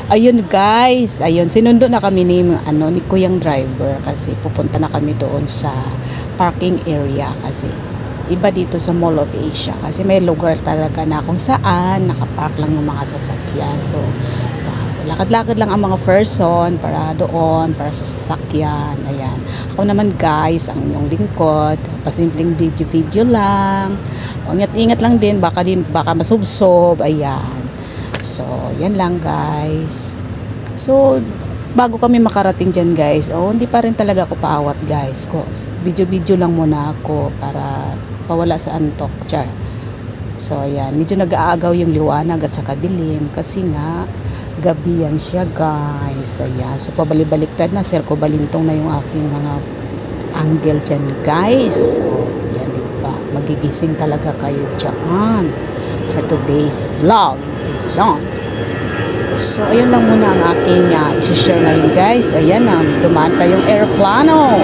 Ayun guys, ayun sinundo na kami ni Kuyang driver kasi pupunta na kami doon sa parking area kasi iba dito sa Mall of Asia kasi may lugar talaga na kung saan nakapark lang ng mga sasakyan. So lakad-lakad lang ang mga person para doon, para sa sasakyan. Ayan. Ako naman guys, ang inyong lingkod, pasimpleng video-video lang. Ingat-ingat lang din, baka masubsob. Ayan. So, yan lang guys. So, bago kami makarating dyan guys, hindi pa rin talaga ako paawat guys. Video-video lang muna ako para pawala sa antok. Char. So, ayan. Medyo nag-aagaw yung liwanag at saka dilim kasi nga, gabi yan siya guys. Ayan. So pabalik-baliktad na. Serko balintong na yung aking mga angle dyan guys. So yan diba. Magigising talaga kayo dyan for today's vlog. Ayan. So ayun lang muna ang aking isi-share ngayon guys. Ayan na. Dumaan pa yung aeroplano.